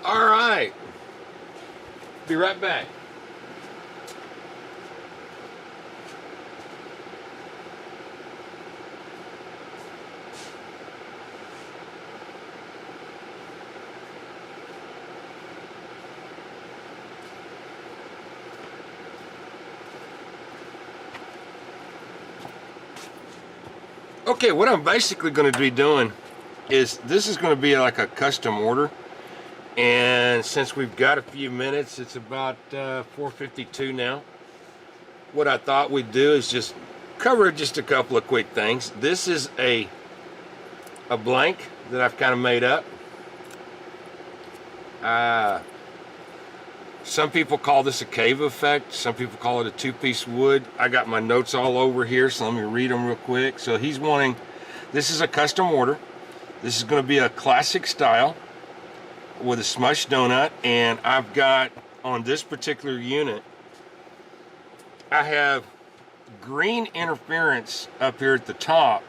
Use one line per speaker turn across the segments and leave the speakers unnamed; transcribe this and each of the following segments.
All right. Be right back. Okay, what I'm basically going to be doing is this is going to be like a custom order, and since we've got a few minutes, it's about 4:52 now. What I thought we'd do is just cover just a couple of quick things. This is a blank that I've kind of made up. Some people call this a cave effect. Some people call it a two-piece wood. I got my notes all over here, so let me read them real quick. So he's wanting, this is a custom order. This is going to be a classic style with a smushed donut, and I've got on this particular unit, I have green interference up here at the top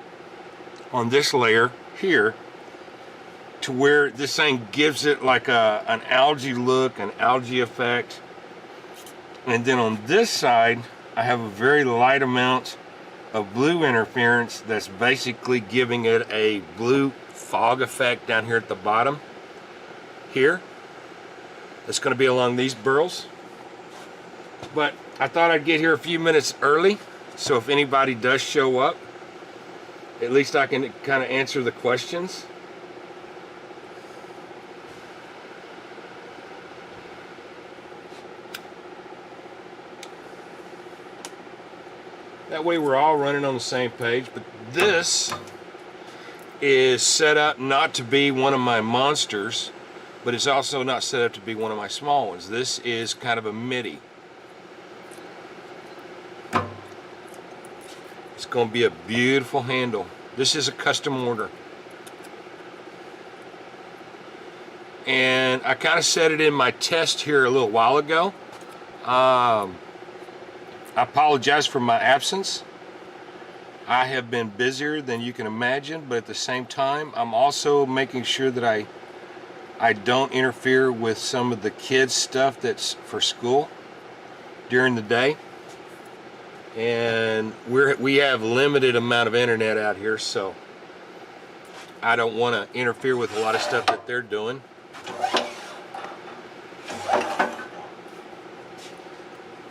on this layer here, to where this thing gives it like an algae look, an algae effect. And then on this side, I have a very light amount of blue interference that's basically giving it a blue fog effect down here at the bottom here. It's going to be along these burls. But I thought I'd get here a few minutes early, so if anybody does show up, at least I can kind of answer the questions. That way we're all running on the same page. But this is set up not to be one of my monsters, but it's also not set up to be one of my small ones. This is kind of a midi. It's going to be a beautiful handle. This is a custom order. And I kind of said it in my test here a little while ago. I apologize for my absence. I have been busier than you can imagine, but at the same time, I'm also making sure that I don't interfere with some of the kids' stuff that's for school during the day. And we have limited amount of internet out here, so I don't want to interfere with a lot of stuff that they're doing.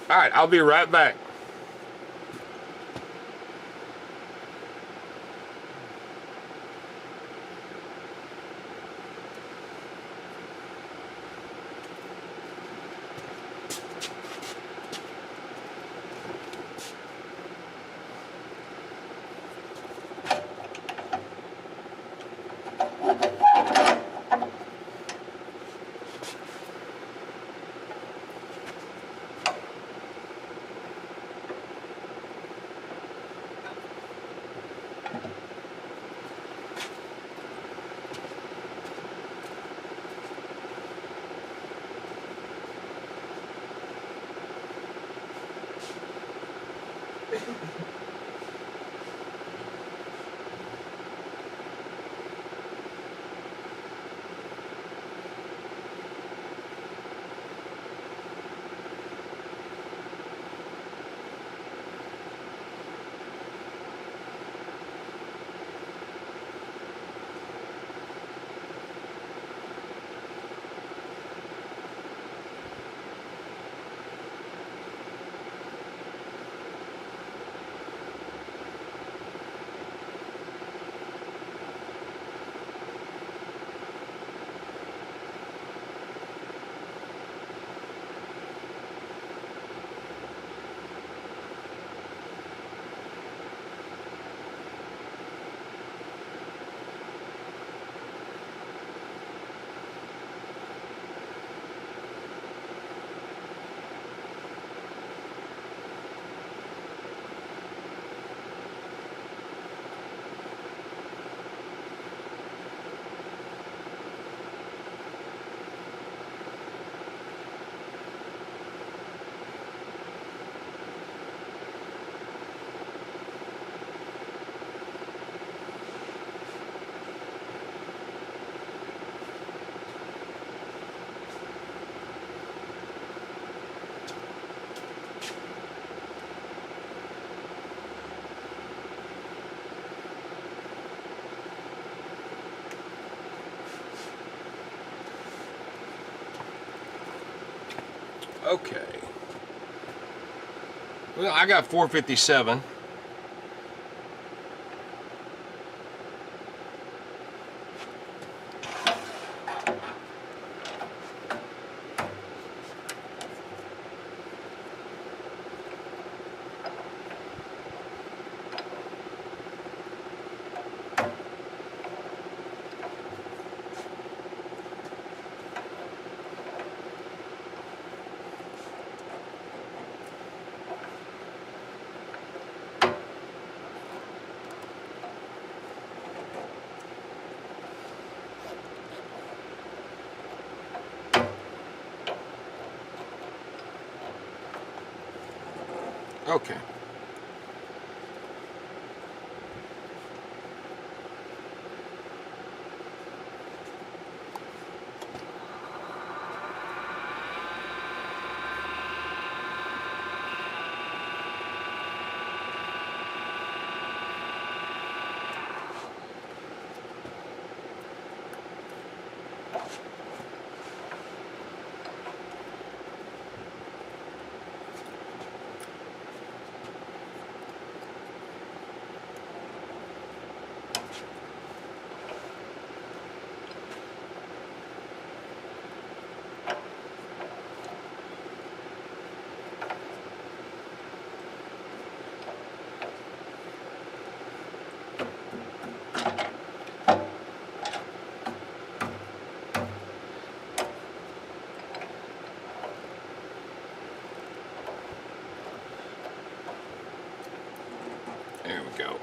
All right, I'll be right back. Okay. Well, I got 457. Okay. There we go.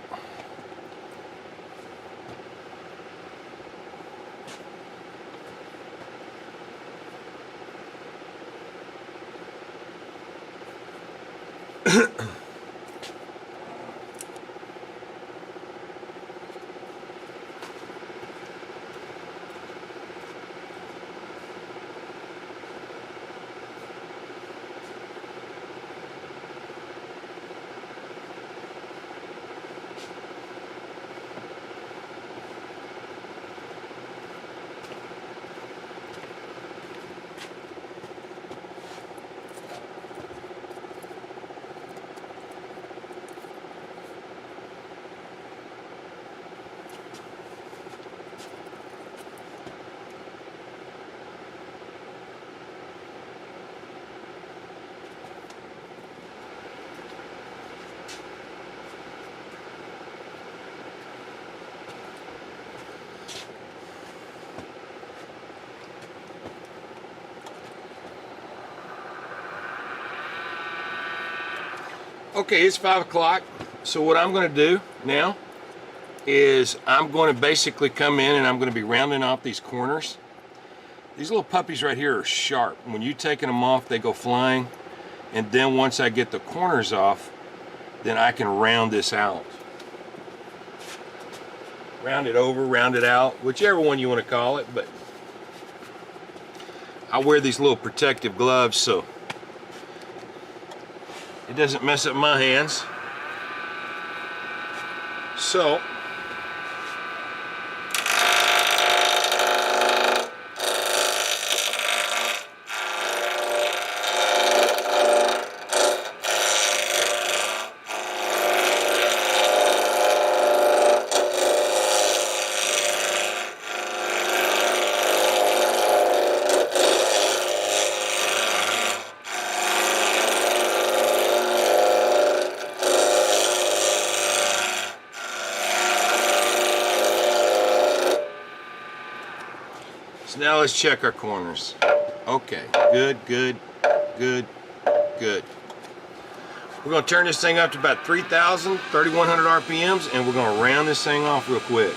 Okay, it's 5 o'clock. So what I'm going to do now is I'm going to basically come in and I'm going to be rounding off these corners. These little puppies right here are sharp. When you're taking them off, they go flying. And then once I get the corners off, then I can round this out. Round it over, round it out, whichever one you want to call it, but I wear these little protective gloves so it doesn't mess up my hands. So now let's check our corners. Okay, good, good, good, good. We're going to turn this thing up to about 3,000, 3,100 RPMs, and we're going to round this thing off real quick.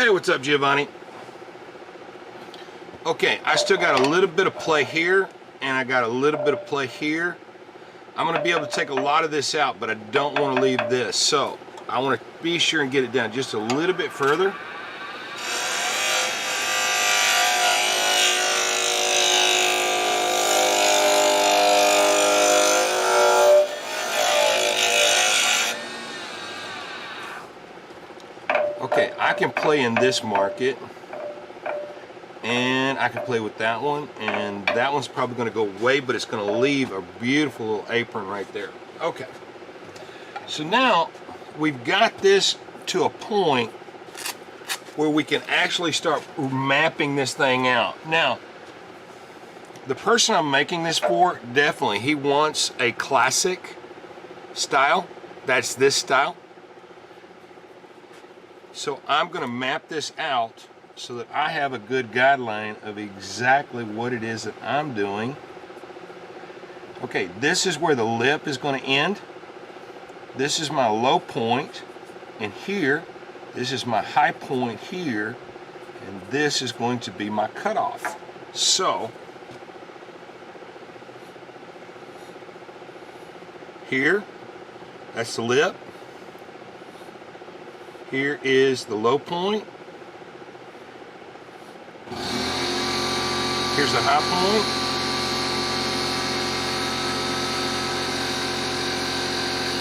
Hey, what's up, Giovanni? Okay, I still got a little bit of play here, and I got a little bit of play here. I'm going to be able to take a lot of this out, but I don't want to leave this. So I want to be sure and get it down just a little bit further. Okay, I can play in this market, and I can play with that one, and that one's probably going to go away, but it's going to leave a beautiful little apron right there. Okay, so now we've got this to a point where we can actually start mapping this thing out. Now, the person I'm making this for, definitely, he wants a classic style. That's this style. So I'm going to map this out so that I have a good guideline of exactly what it is that I'm doing. Okay, this is where the lip is going to end. This is my low point, and here, this is my high point here, and this is going to be my cutoff. So, here, that's the lip. Here is the low point. Here's the high point.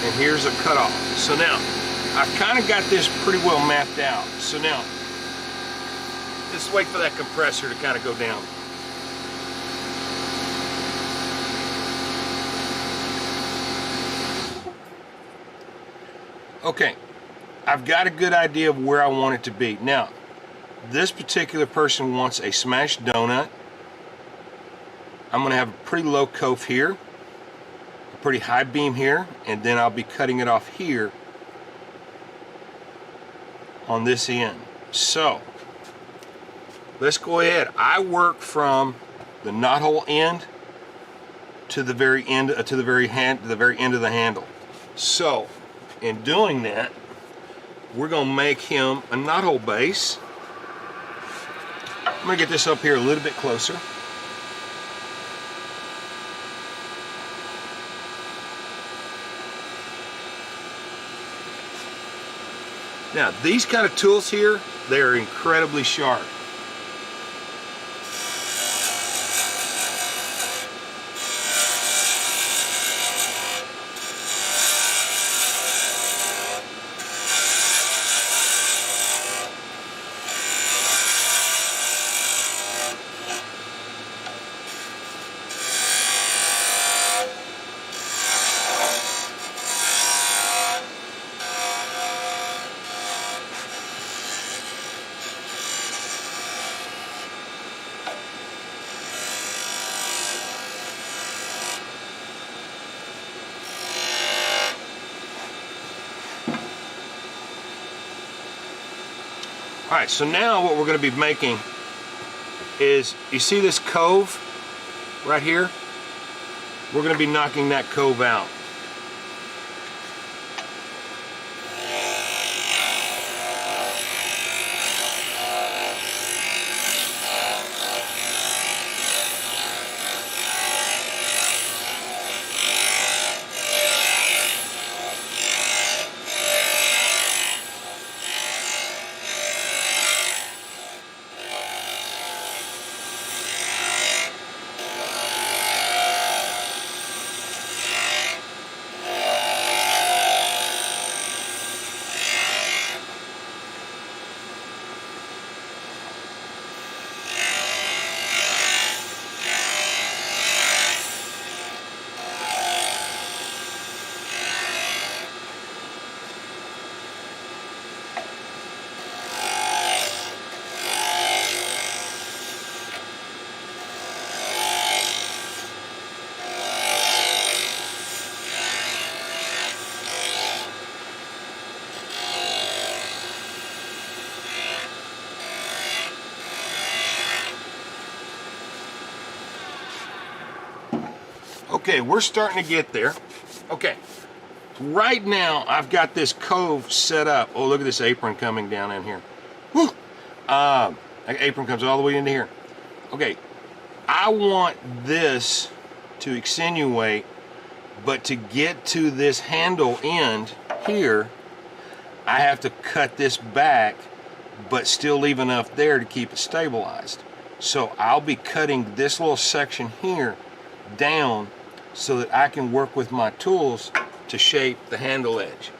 And here's a cutoff. So now, I've kind of got this pretty well mapped out. So now, let's wait for that compressor to kind of go down. Okay. I've got a good idea of where I want it to be. Now, this particular person wants a smashed donut. I'm going to have a pretty low cove here, a pretty high beam here, and then I'll be cutting it off here on this end. So, let's go ahead. I work from the knothole end to the very end, to the very end of the handle. So, in doing that, we're going to make him a knothole base. I'm going to get this up here a little bit closer. Now, these kind of tools here, they are incredibly sharp. Alright, so now what we're going to be making is, you see this cove right here? We're going to be knocking that cove out. Okay, we're starting to get there. Okay, right now I've got this cove set up. Oh, look at this apron coming down in here. Whew. Apron comes all the way into here. Okay, I want this to extenuate, but to get to this handle end here, I have to cut this back, but still leave enough there to keep it stabilized. So I'll be cutting this little section here down so that I can work with my tools to shape the handle edge.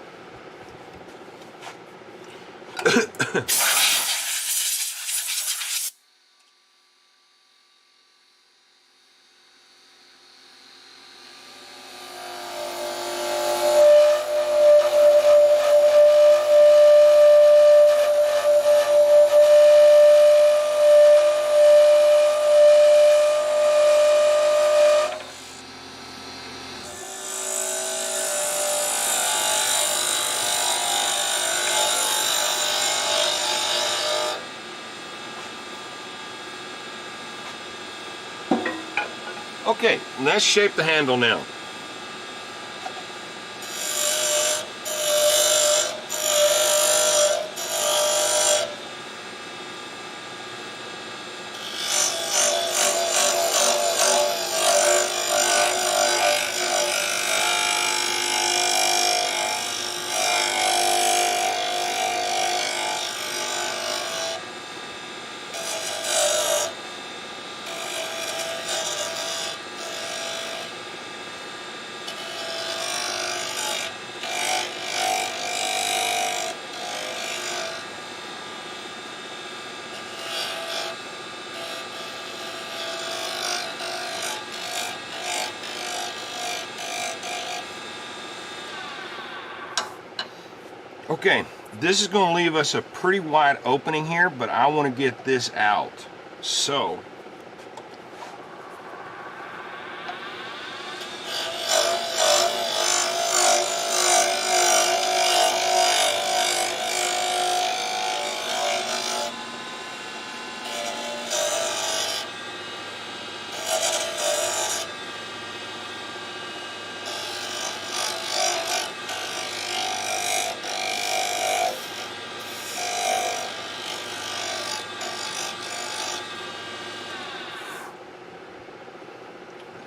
Okay, let's shape the handle now. Okay, this is going to leave us a pretty wide opening here, but I want to get this out. So,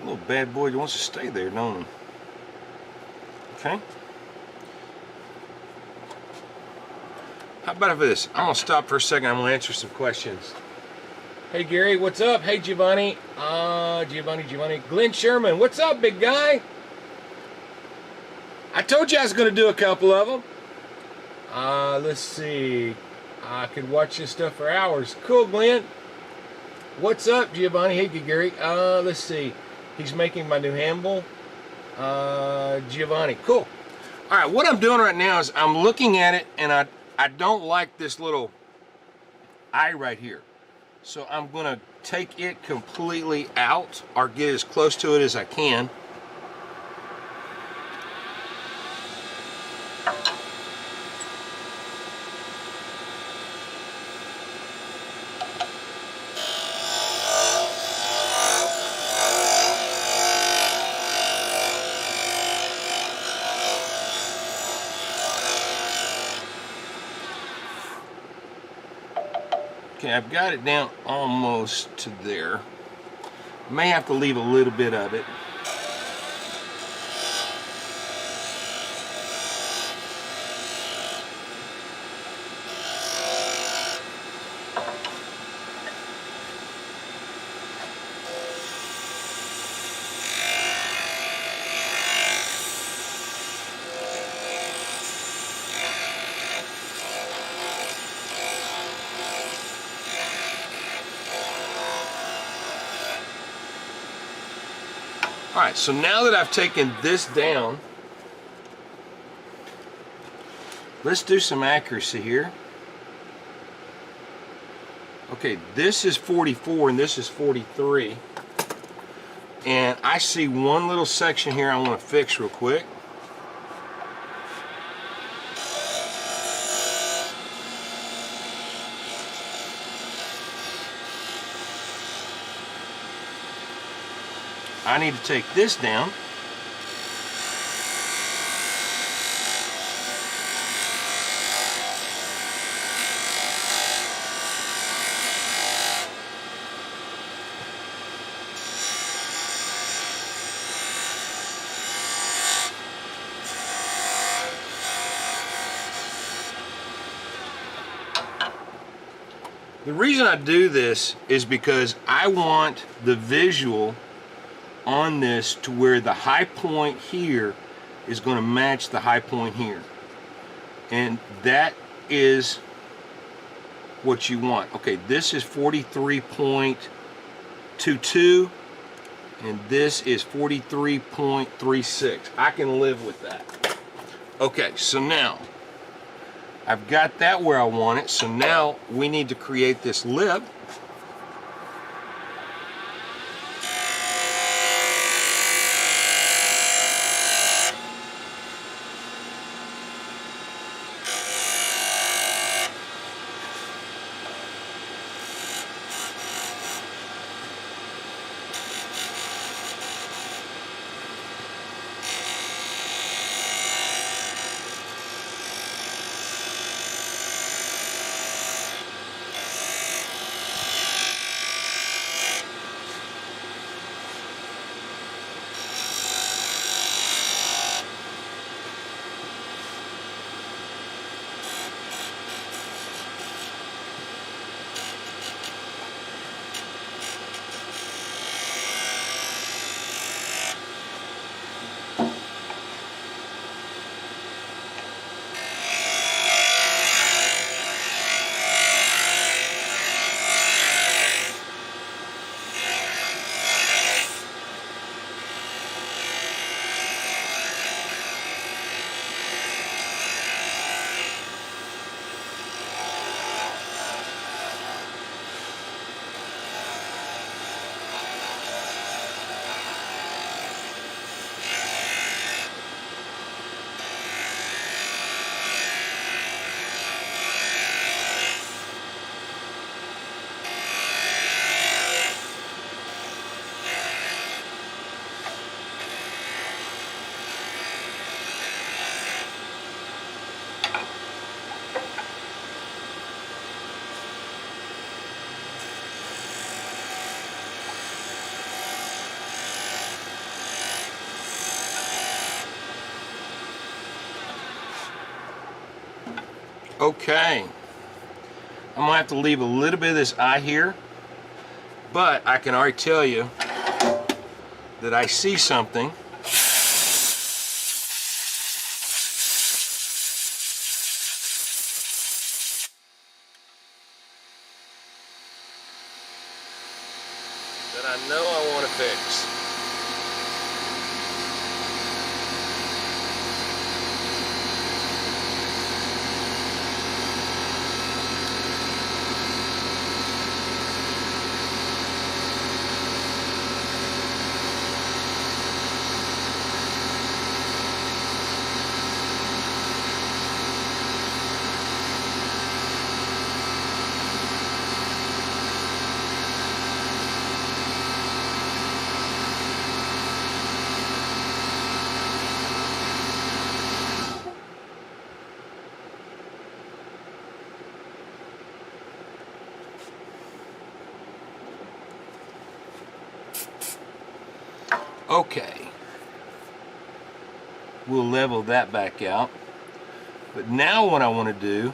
little bad boy wants to stay there, don't he? Okay. How about this? I'm gonna stop for a second. I'm gonna answer some questions. Hey Gary, what's up? Hey Giovanni. Giovanni. Glenn Sherman, what's up, big guy? I told you I was gonna do a couple of them. Let's see. I could watch this stuff for hours. Cool, Glenn. What's up, Giovanni? Hey, Gary. Let's see. He's making my new handle. Giovanni. Cool. All right, what I'm doing right now is I'm looking at it, and I don't like this little eye right here. So I'm going to take it completely out, or get as close to it as I can. Okay, I've got it down almost to there. May have to leave a little bit of it. All right, so now that I've taken this down, let's do some accuracy here. Okay, this is 44 and this is 43. And I see one little section here I want to fix real quick. I need to take this down. The reason I do this is because I want the visual on this to where the high point here is going to match the high point here. And that is what you want. Okay, this is 43.22 and this is 43.36. I can live with that. Okay, so now I've got that where I want it. So now we need to create this lip. Okay, I'm gonna have to leave a little bit of this eye here, but I can already tell you that I see something. That I know I want to fix. Okay, we'll level that back out. But now what I want to do,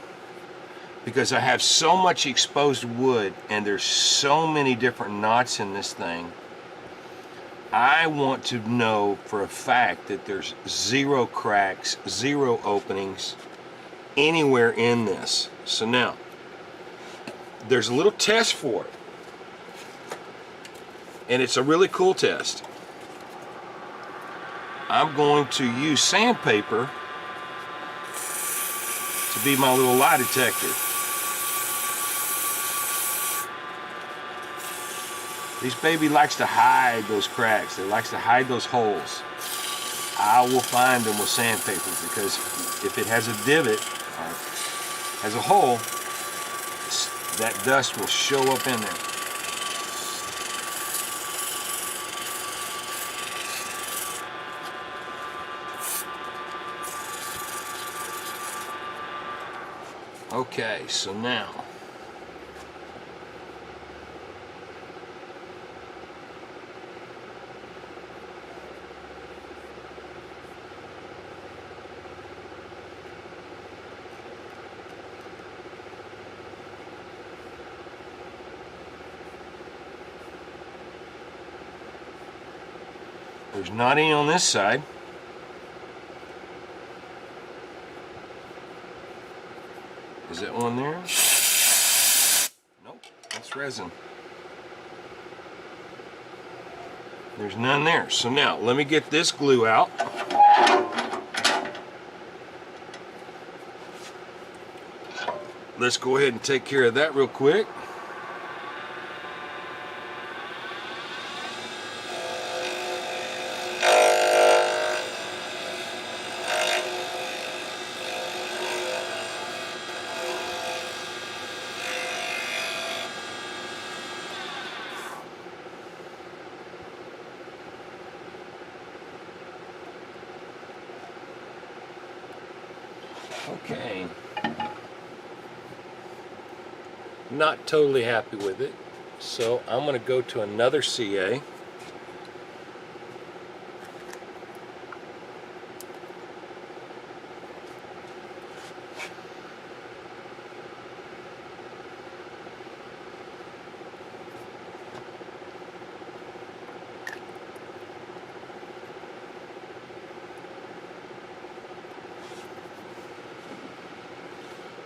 because I have so much exposed wood and there's so many different knots in this thing, I want to know for a fact that there's zero cracks, zero openings anywhere in this. So now, there's a little test for it. And it's a really cool test. I'm going to use sandpaper to be my little lie detector. This baby likes to hide those cracks. It likes to hide those holes. I will find them with sandpaper because if it has a divot or has a hole, that dust will show up in there. Okay, so now There's not any on this side. Is that one there? Nope, that's resin. There's none there. So now, let me get this glue out. Let's go ahead and take care of that real quick. Okay. Not totally happy with it, so I'm going to go to another CA.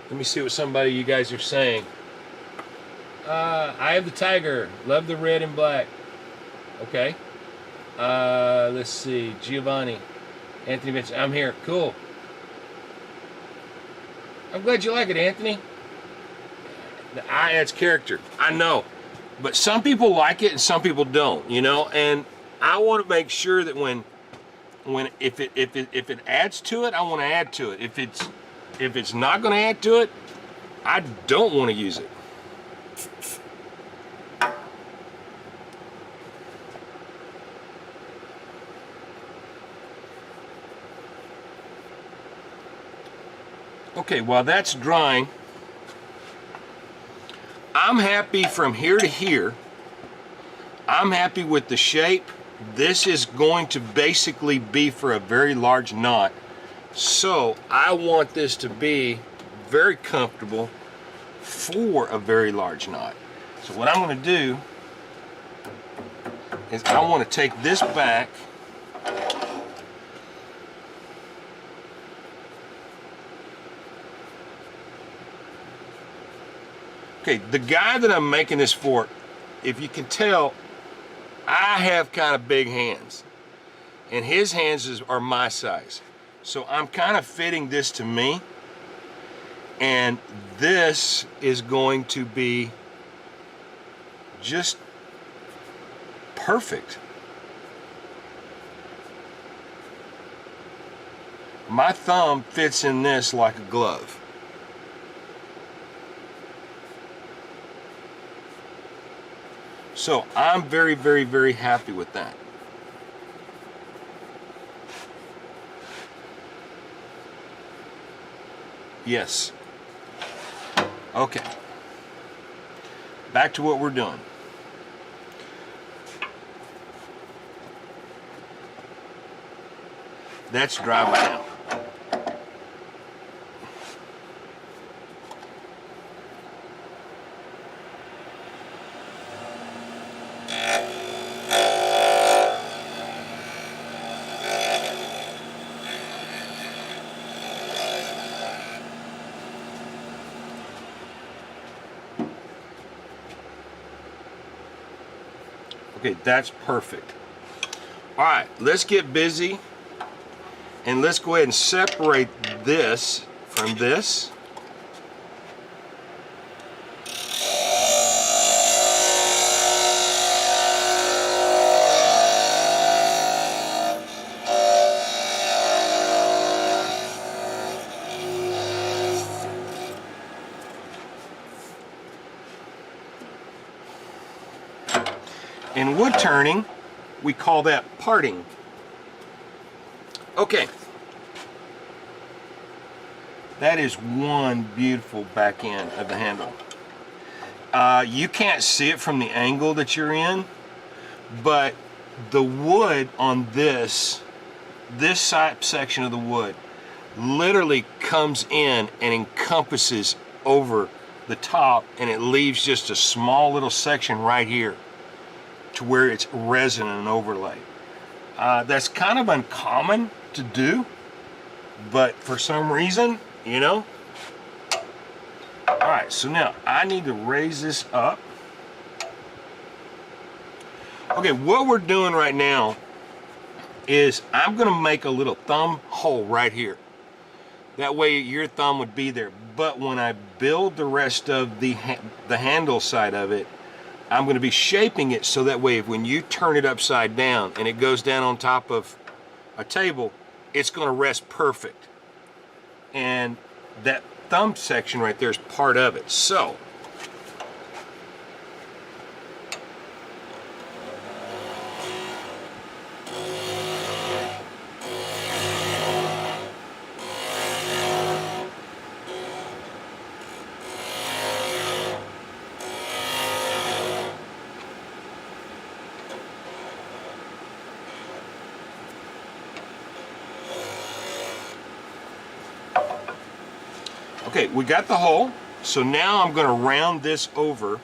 Let me see what somebody you guys are saying. I have the tiger. Love the red and black. Okay. Let's see. Giovanni. Anthony Vincent. I'm here. Cool. I'm glad you like it, Anthony. The eye adds character. I know. But some people like it and some people don't, you know? And I want to make sure that if it adds to it, I want to add to it. If it's not going to add to it, I don't want to use it. Okay, while that's drying, I'm happy from here to here. I'm happy with the shape. This is going to basically be for a very large knot. So I want this to be very comfortable for a very large knot. So what I'm going to do is I want to take this back . Okay, the guy that I'm making this for, if you can tell, I have kind of big hands, and his hands are my size. So I'm kind of fitting this to me, and this is going to be just perfect. My thumb fits in this like a glove. So I'm very, very, very happy with that. Yes. Okay. Back to what we're doing. That's dry by now. Okay, that's perfect. All right, let's get busy and let's go ahead and separate this from this. In wood turning, we call that parting. Okay. That is one beautiful back end of the handle. You can't see it from the angle that you're in, but the wood on this side section of the wood literally comes in and encompasses over the top, and it leaves just a small little section right here to where it's resin and overlay. That's kind of uncommon to do, but for some reason, you know. All right, so now I need to raise this up. Okay, what we're doing right now is I'm gonna make a little thumb hole right here. That way your thumb would be there. But when I build the rest of the handle side of it, I'm going to be shaping it so that way when you turn it upside down and it goes down on top of a table, it's going to rest perfect. And that thumb section right there is part of it. So okay, we got the hole. So now I'm going to round this over.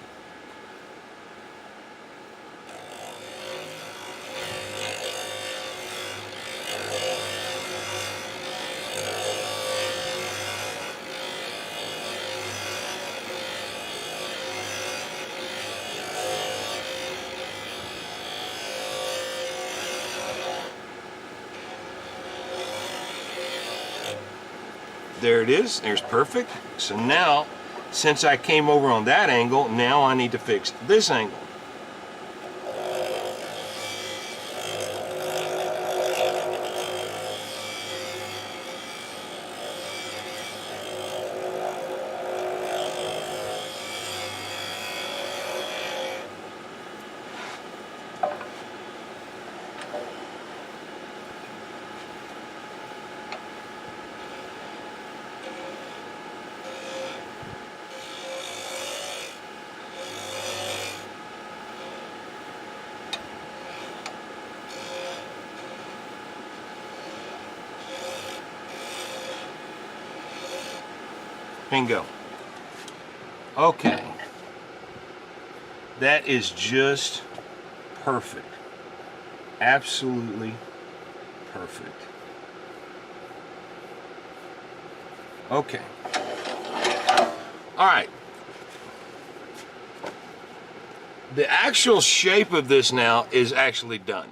There it is, there's perfect. So now, since I came over on that angle, now I need to fix this angle. Bingo. Okay. That is just perfect. Absolutely perfect. Okay. All right. The actual shape of this now is actually done.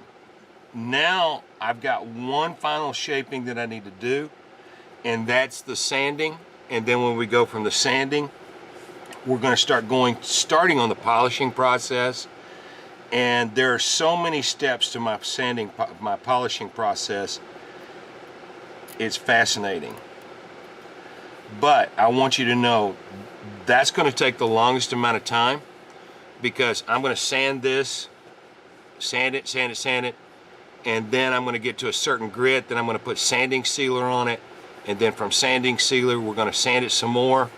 Now I've got one final shaping that I need to do, and that's the sanding. And then when we go from the sanding, we're going to starting on the polishing process. And there are so many steps to my polishing process. It's fascinating. But I want you to know that's going to take the longest amount of time, because I'm going to sand this, sand it, and then I'm going to get to a certain grit, then I'm going to put sanding sealer on it, and then from sanding sealer we're going to sand it some more,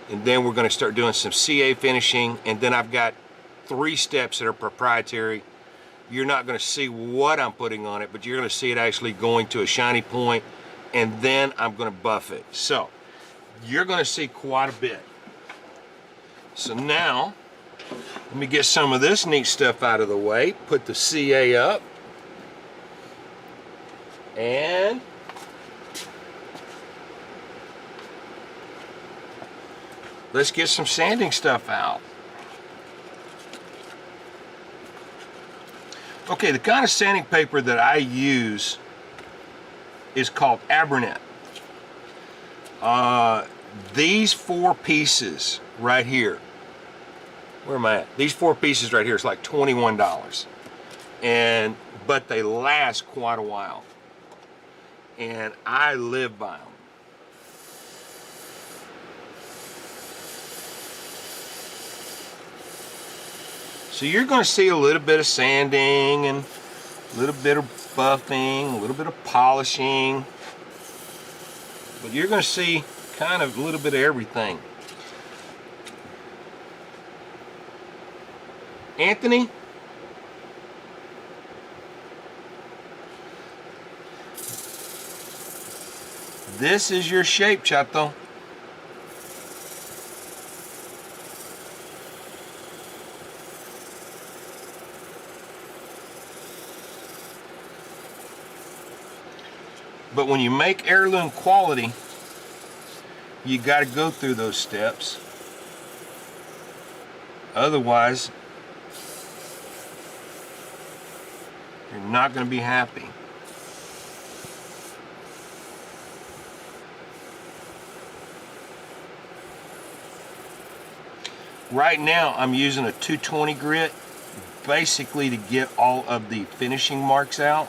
and then we're going to start doing some CA finishing, and then I've got 3 steps that are proprietary. You're not going to see what I'm putting on it, but you're going to see it actually going to a shiny point, and then I'm going to buff it. So you're going to see quite a bit. So now let me get some of this neat stuff out of the way, put the CA up, and let's get some sanding stuff out. Okay, the kind of sanding paper that I use is called Abranet. These 4 pieces right here, where am I at? These 4 pieces right here is like $21, but they last quite a while, and I live by them. So you're going to see a little bit of sanding and a little bit of buffing, a little bit of polishing, but you're going to see kind of a little bit of everything. Anthony, this is your shape, Chato. But when you make heirloom quality, you got to go through those steps. Otherwise, you're not going to be happy. Right now, I'm using a 220 grit, basically to get all of the finishing marks out.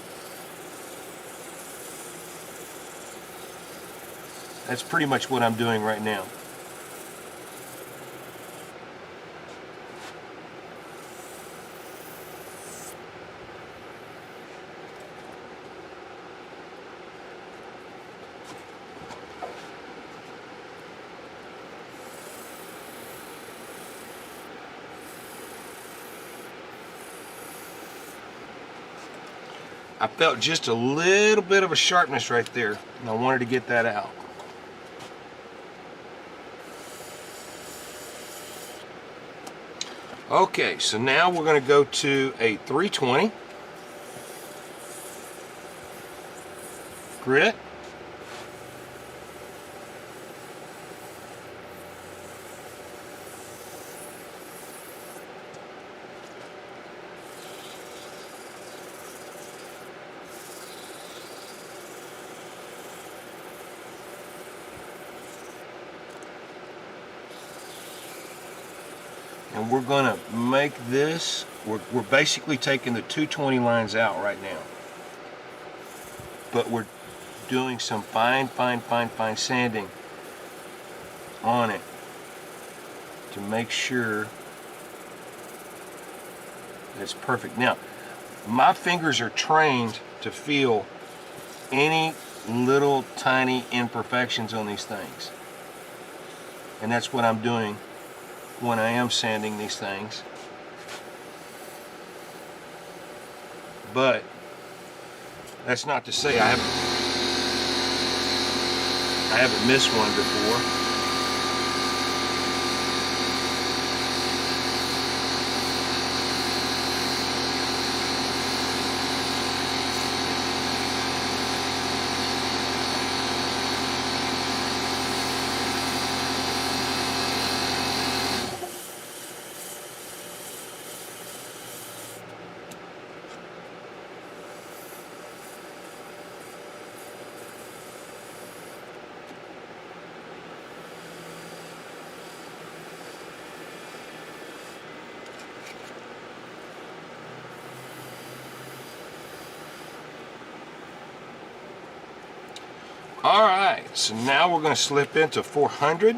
That's pretty much what I'm doing right now. I felt just a little bit of a sharpness right there, and I wanted to get that out. Okay, so now we're going to go to a 320 grit. And we're going to make this, we're basically taking the 220 lines out right now. But we're doing some fine sanding on it to make sure it's perfect. Now, my fingers are trained to feel any little tiny imperfections on these things. And that's what I'm doing when I am sanding these things. But that's not to say I haven't missed one before. Alright, so now we're going to slip into 400.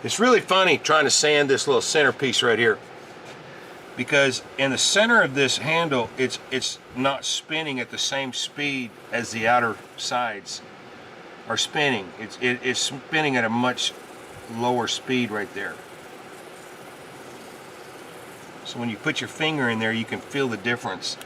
It's really funny trying to sand this little centerpiece right here, because in the center of this handle it's not spinning at the same speed as the outer sides are spinning. It's spinning at a much lower speed right there. So when you put your finger in there, you can feel the difference.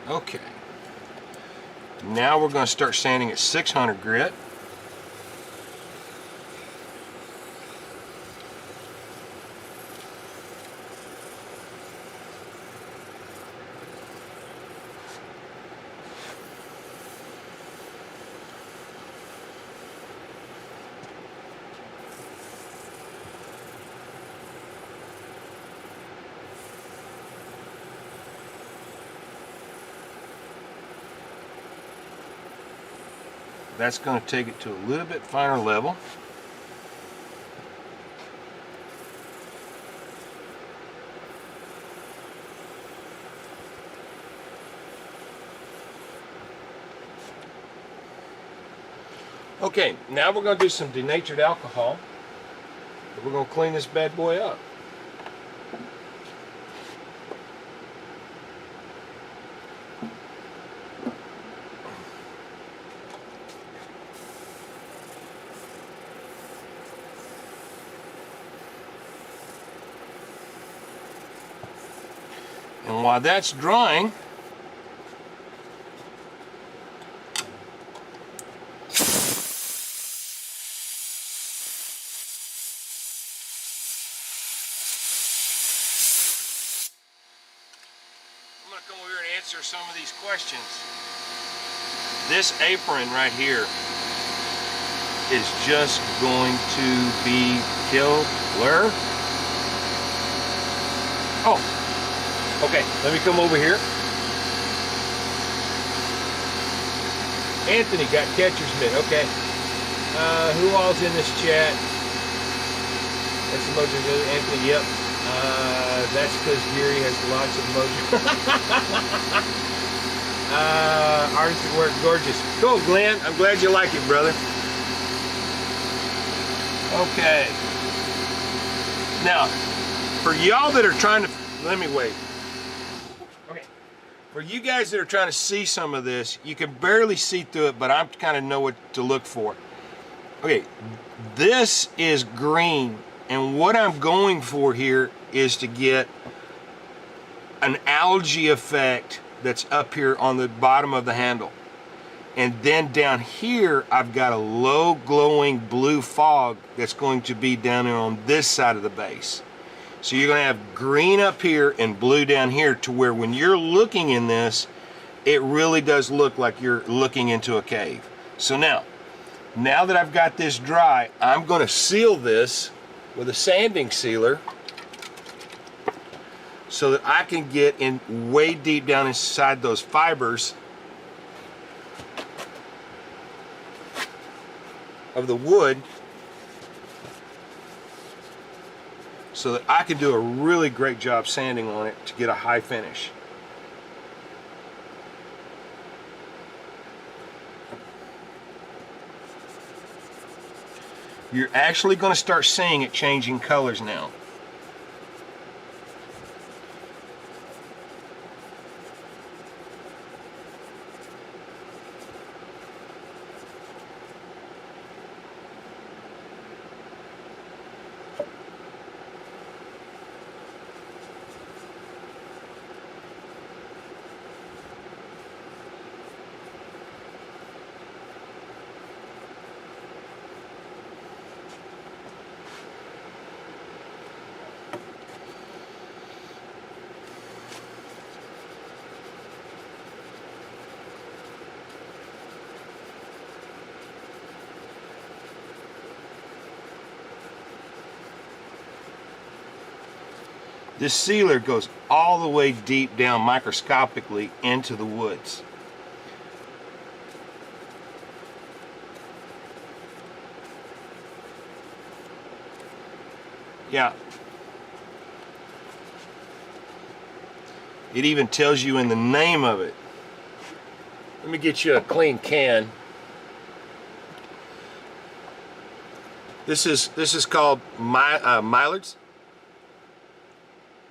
Okay, now we're going to start sanding at 600 grit. That's going to take it to a little bit finer level. Okay, now we're going to do some denatured alcohol. We're going to clean this bad boy up. And while that's drying, I'm going to come over here and answer some of these questions. This apron right here is just going to be killer. Oh, okay, let me come over here. Anthony got catcher's mitt, okay. Who all's in this chat? That's the Mojo, Anthony, yep. That's because Gary has lots of Mojo. Artist at work, gorgeous. Cool, Glenn, I'm glad you like it, brother. Okay. Now, for y'all that are trying to, let me wait. Okay. For you guys that are trying to see some of this, you can barely see through it, but I kind of know what to look for. Okay, this is green, and what I'm going for here is to get an algae effect that's up here on the bottom of the handle. And then down here, I've got a low glowing blue fog that's going to be down there on this side of the base. So you're going to have green up here and blue down here, to where when you're looking in this, it really does look like you're looking into a cave. So now that I've got this dry, I'm going to seal this with a sanding sealer so that I can get in way deep down inside those fibers of the wood, so that I can do a really great job sanding on it to get a high finish. You're actually going to start seeing it changing colors now. This sealer goes all the way deep down microscopically into the woods. Yeah. It even tells you in the name of it. Let me get you a clean can. This is called Millard's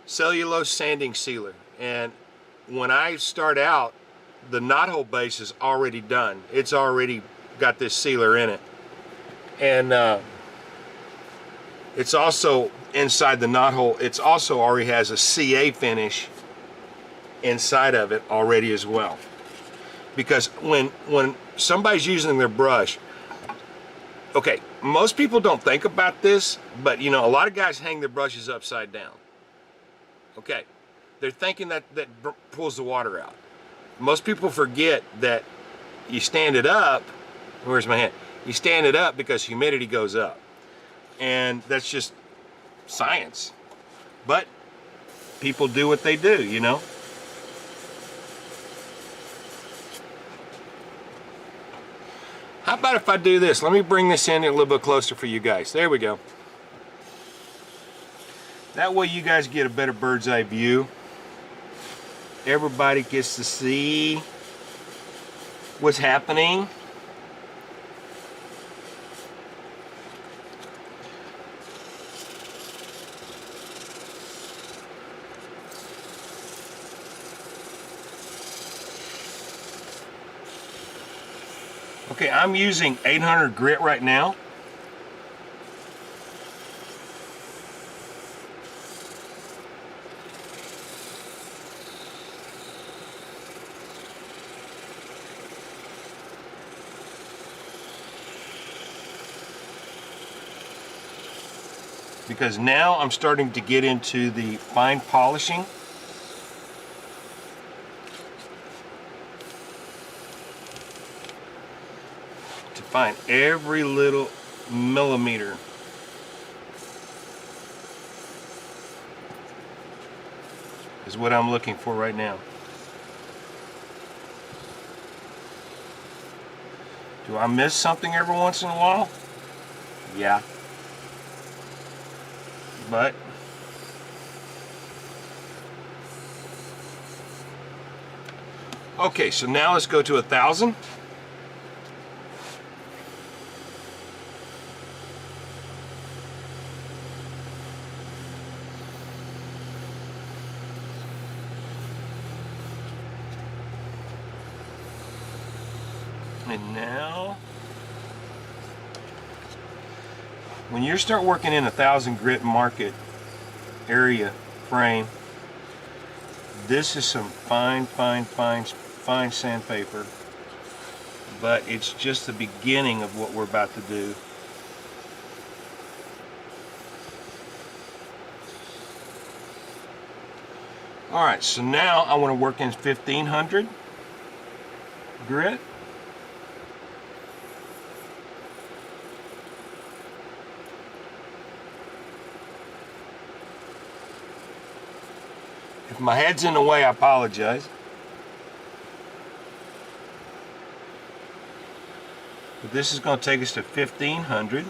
Cellulose Sanding Sealer. And when I start out, the knothole base is already done. It's already got this sealer in it. And it's also inside the knothole, it's also already has a CA finish inside of it already as well. Because when somebody's using their brush, okay, most people don't think about this, but you know, a lot of guys hang their brushes upside down. Okay, they're thinking that pulls the water out. Most people forget that you stand it up. Where's my hand? You stand it up because humidity goes up, and that's just science. But people do what they do, you know. How about if I do this? Let me bring this in a little bit closer for you guys. There we go. That way you guys get a better bird's eye view. Everybody gets to see what's happening. Okay, I'm using 800 grit right now. Because now I'm starting to get into the fine polishing. To find every little millimeter. Is what I'm looking for right now. Do I miss something every once in a while? Yeah. But okay, so now let's go to 1,000. And now, when you start working in 1,000 grit market area frame, this is some fine sandpaper, but it's just the beginning of what we're about to do. All right, so now I want to work in 1,500 grit. If my head's in the way, I apologize. But this is going to take us to 1,500.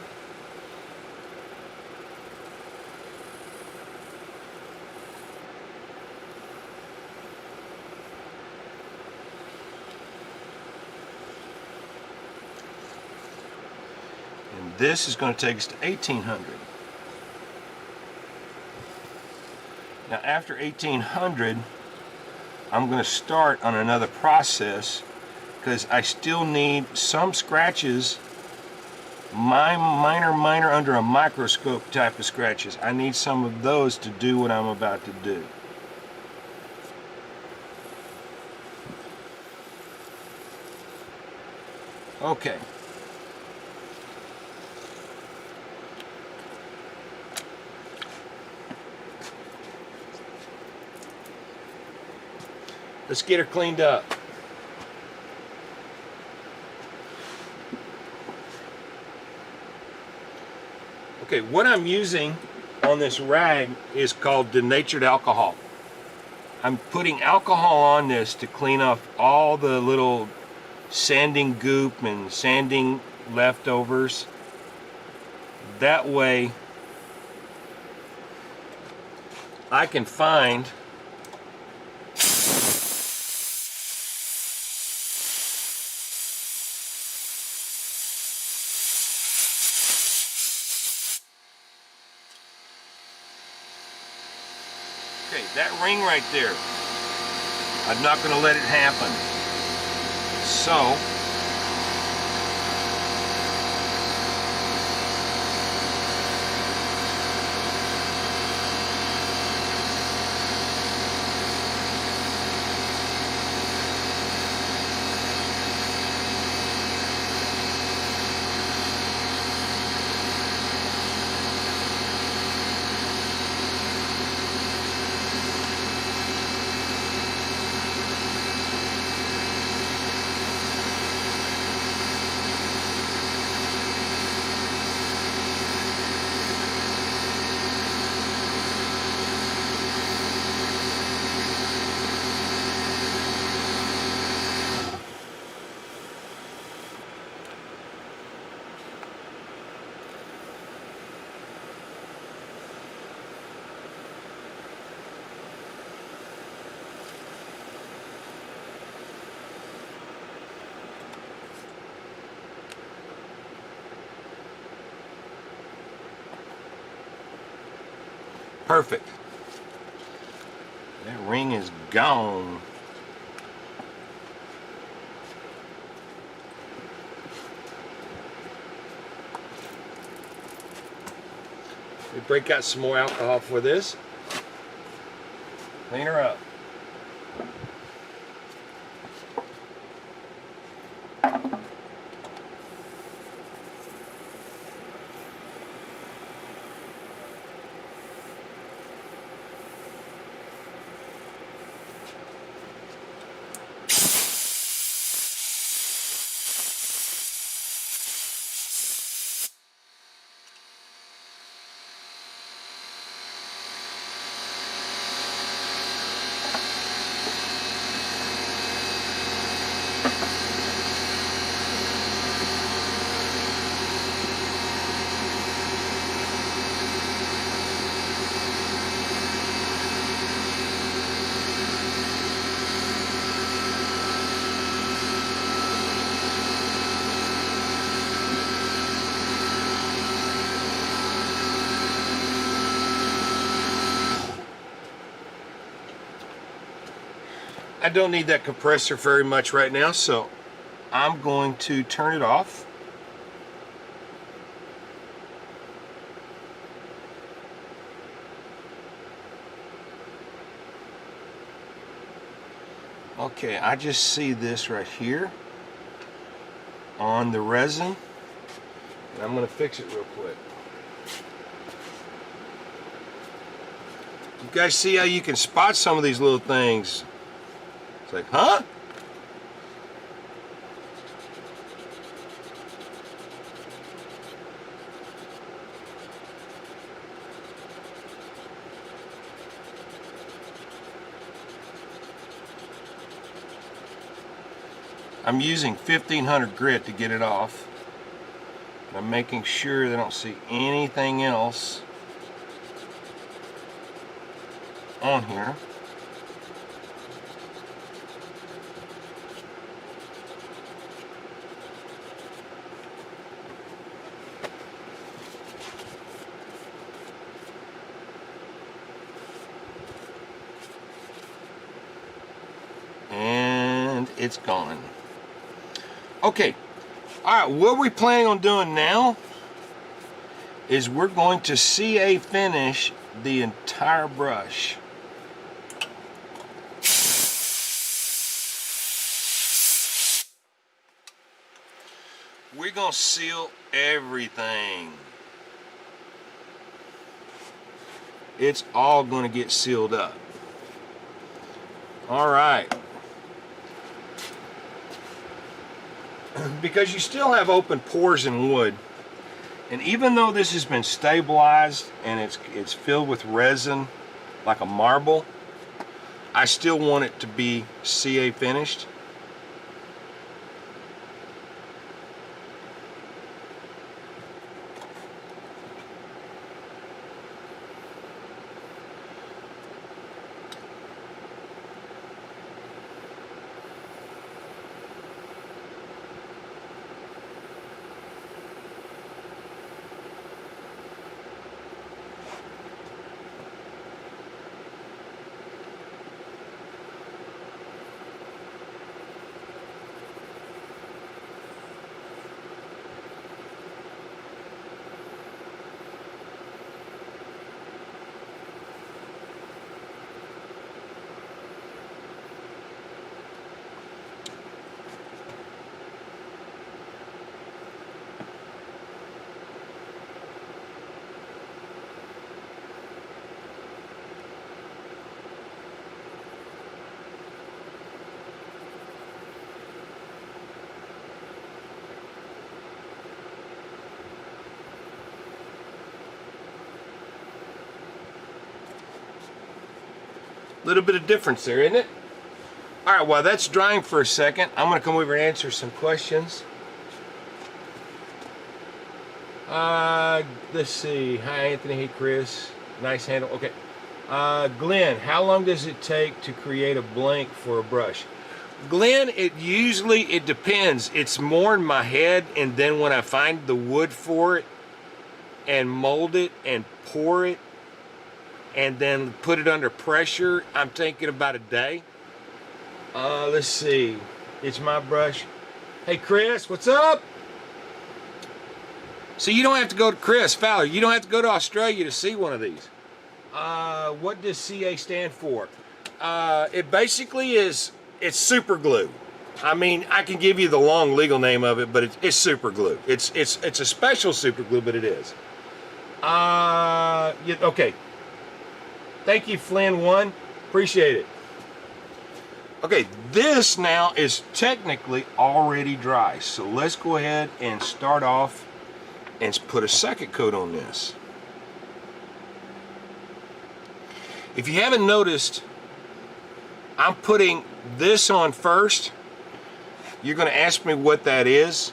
And this is going to take us to 1,800. Now after 1,800, I'm going to start on another process because I still need some scratches, minor under a microscope type of scratches. I need some of those to do what I'm about to do. Okay. Let's get her cleaned up. Okay, what I'm using on this rag is called denatured alcohol. I'm putting alcohol on this to clean off all the little sanding goop and sanding leftovers. That way I can find that ring right there. I'm not going to let it happen. So Perfect. That ring is gone. We break out some more alcohol for this. Clean her up. I don't need that compressor very much right now, so I'm going to turn it off. Okay, I just see this right here on the resin, and I'm going to fix it real quick. You guys see how you can spot some of these little things? It's like, huh? I'm using 1500 grit to get it off. I'm making sure they don't see anything else on here. And it's gone. Okay, all right, what we're planning on doing now is we're going to CA finish the entire brush. We're going to seal everything. It's all going to get sealed up. All right. Because you still have open pores in wood, and even though this has been stabilized and it's filled with resin like a marble, I still want it to be CA finished. Little bit of difference there, isn't it? All right, while that's drying for a second, I'm gonna come over and answer some questions. Let's see. Hi, Anthony. Hey, Chris. Nice handle. Okay. Glenn, how long does it take to create a blank for a brush? Glenn, it depends. It's more in my head, and then when I find the wood for it and mold it and pour it, and then put it under pressure. I'm thinking about a day. Let's see. It's my brush. Hey Chris, what's up? So you don't have to go to Chris Fowler. You don't have to go to Australia to see one of these. What does CA stand for? It basically is, it's super glue. I mean, I can give you the long legal name of it, but it's super glue. It's a special super glue, but it is. Yeah, okay. Thank you, Flynn1. Appreciate it. Okay, this now is technically already dry. So let's go ahead and start off and put a second coat on this. If you haven't noticed, I'm putting this on first. You're going to ask me what that is,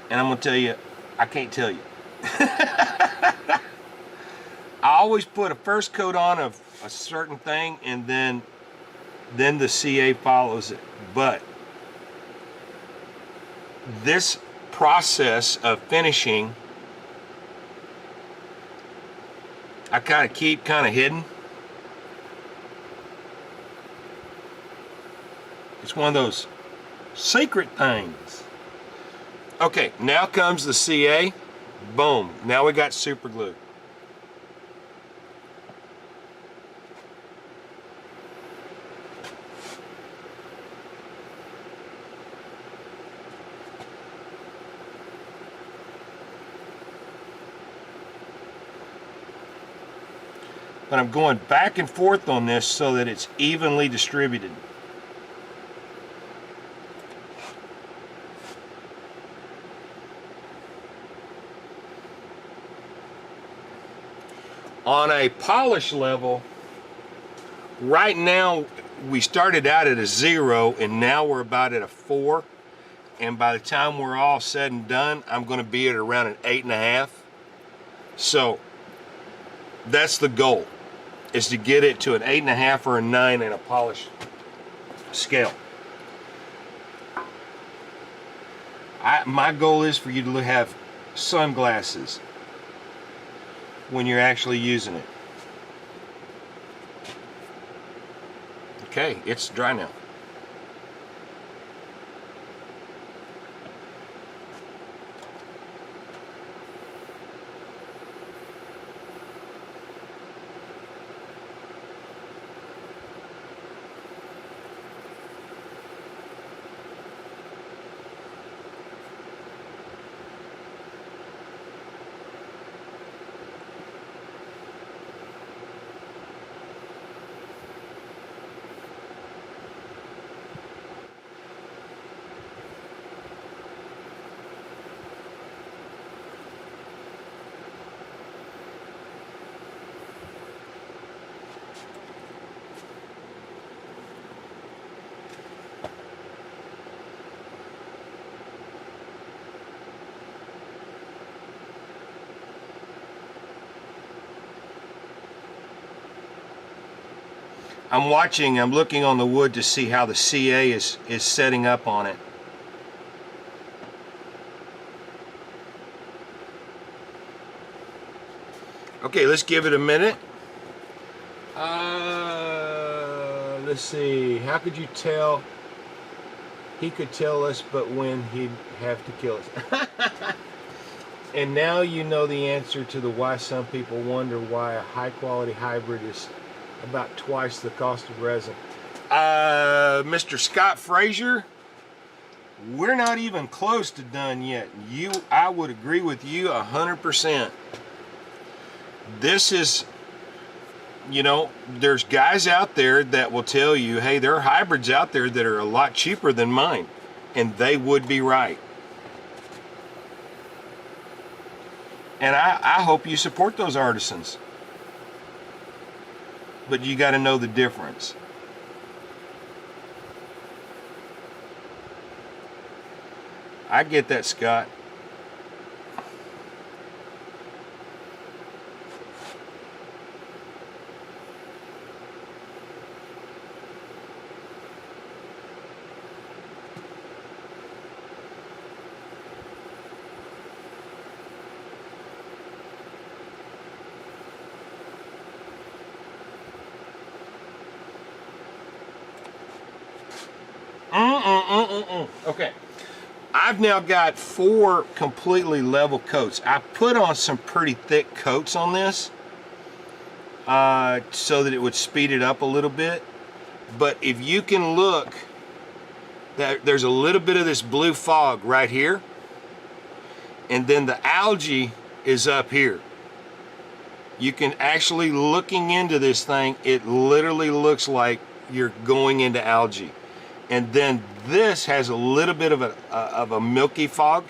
and I'm going to tell you, I can't tell you. I always put a first coat on of a certain thing, and then the CA follows it. But this process of finishing, I kind of keep hidden. It's one of those secret things. Okay, now comes the CA. Boom, now we got super glue. But I'm going back and forth on this so that it's evenly distributed. On a polish level, right now we started out at a 0 and now we're about at a 4. And by the time we're all said and done, I'm going to be at around an 8.5. So that's the goal, is to get it to an 8.5 or a 9 in a polish scale. My goal is for you to have sunglasses when you're actually using it. Okay, it's dry now. I'm looking on the wood to see how the CA is setting up on it. Okay, let's give it a minute. Let's see, how could you tell? He could tell us, but when he'd have to kill us. And now you know the answer to the why some people wonder why a high quality hybrid is about twice the cost of resin. Mr. Scott Frazier, we're not even close to done yet. I would agree with you 100%. This is, you know, there's guys out there that will tell you, hey, there are hybrids out there that are a lot cheaper than mine, and they would be right. And I hope you support those artisans. But you got to know the difference. I get that, Scott. Okay. I've now got 4 completely level coats. I put on some pretty thick coats on this so that it would speed it up a little bit. But if you can look, there's a little bit of this blue fog right here, and then the algae is up here. You can actually, looking into this thing, it literally looks like you're going into algae. And then this has a little bit of a milky fog.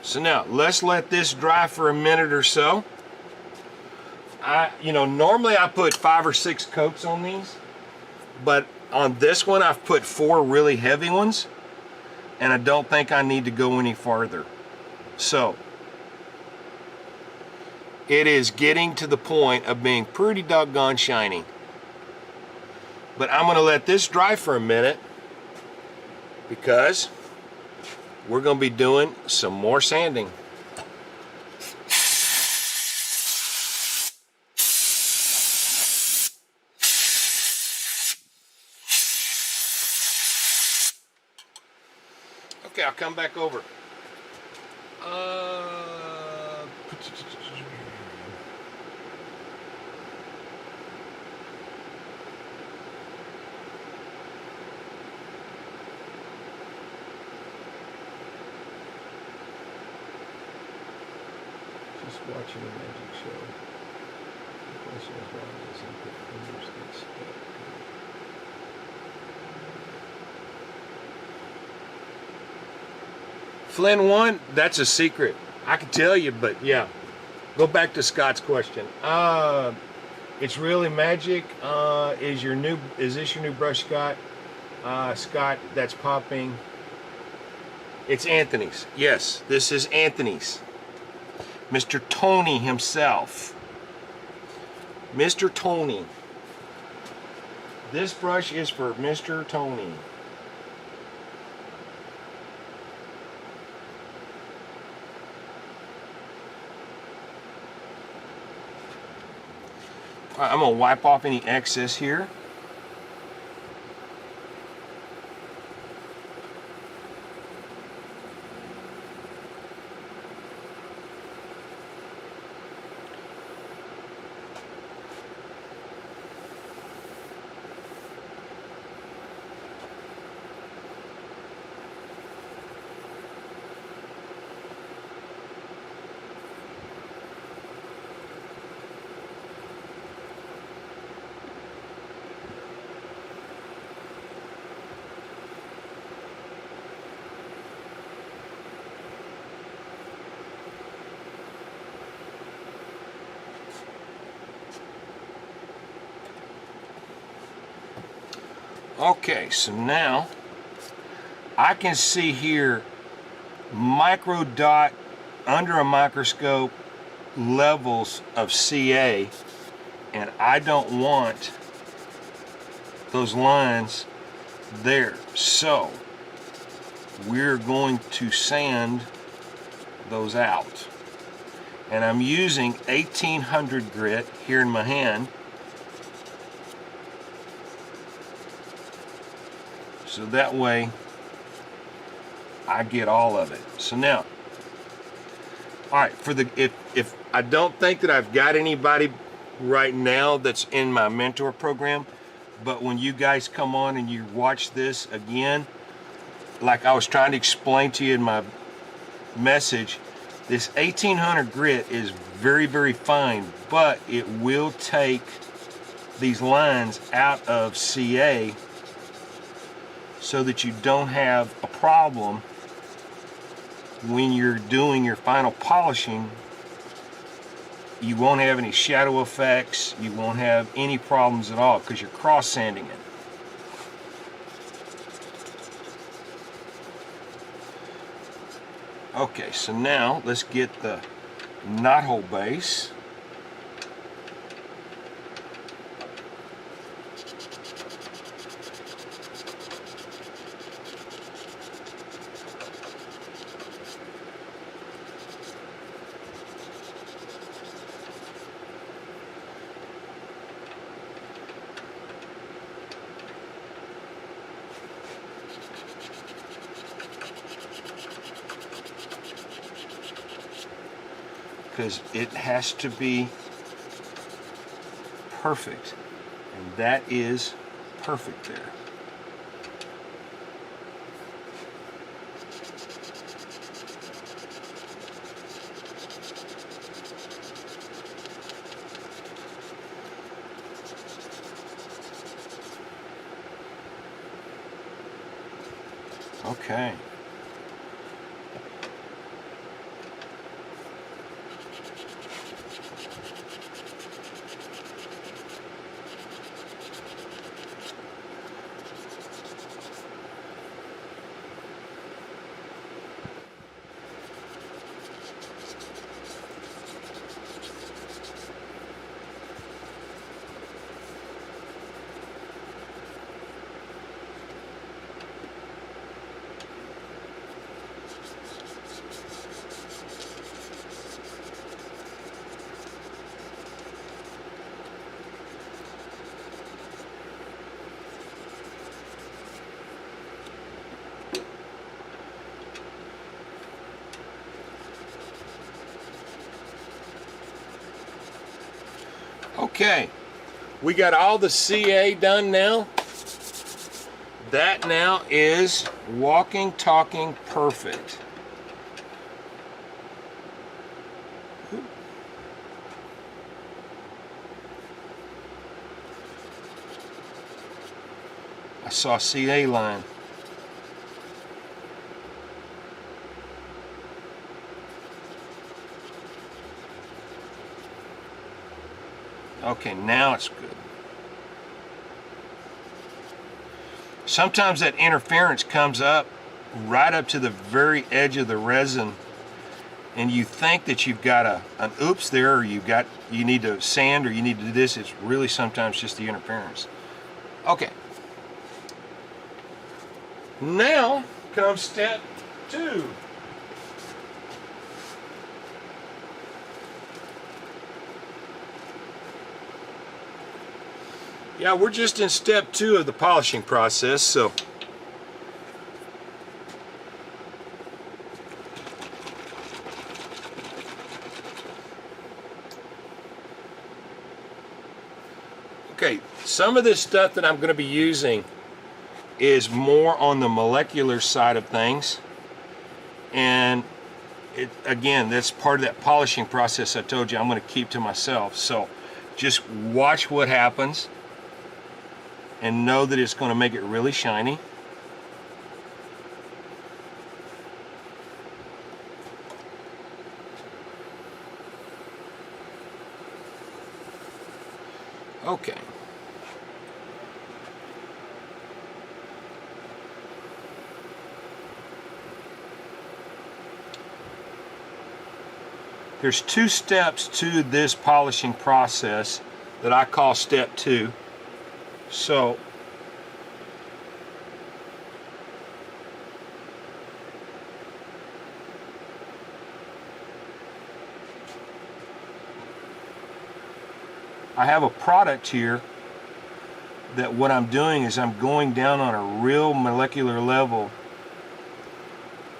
So now let's let this dry for a minute or so. Normally I put 5 or 6 coats on these, but on this one I've put 4 really heavy ones, and I don't think I need to go any farther. So it is getting to the point of being pretty doggone shiny. But I'm going to let this dry for a minute because we're going to be doing some more sanding. Okay, I'll come back over. Just watching a magic show. The question is, why doesn't the fingers get stuck? Flynn 1, that's a secret. I can tell you, but yeah. Go back to Scott's question. It's really magic. Is this your new brush, Scott? Scott, that's popping. It's Anthony's. Yes, this is Anthony's. Mr. Tony himself. Mr. Tony. This brush is for Mr. Tony. All right, I'm going to wipe off any excess here. Okay, so now I can see here micro dot under a microscope levels of CA, and I don't want those lines there. So we're going to sand those out. And I'm using 1800 grit here in my hand. So that way I get all of it. So now, all right, if I don't think that I've got anybody right now that's in my mentor program, but when you guys come on and you watch this again, like I was trying to explain to you in my message, this 1800 grit is very, very fine, but it will take these lines out of CA so that you don't have a problem when you're doing your final polishing. You won't have any shadow effects, you won't have any problems at all because you're cross sanding it. Okay, so now let's get the knothole base. because it has to be perfect, and that is perfect there. Okay. Okay, we got all the CA done now. That now is walking, talking perfect. I saw CA line. Okay, now it's good. Sometimes that interference comes up right up to the very edge of the resin, and you think that you've got an oops there, or you need to sand, or you need to do this. It's really sometimes just the interference. Okay. Now comes step 2. Yeah, we're just in step 2 of the polishing process, so okay, some of this stuff that I'm going to be using is more on the molecular side of things, and again, that's part of that polishing process I told you I'm going to keep to myself. So just watch what happens and know that it's going to make it really shiny. Okay. There's 2 steps to this polishing process that I call step 2. So I have a product here that what I'm doing is I'm going down on a real molecular level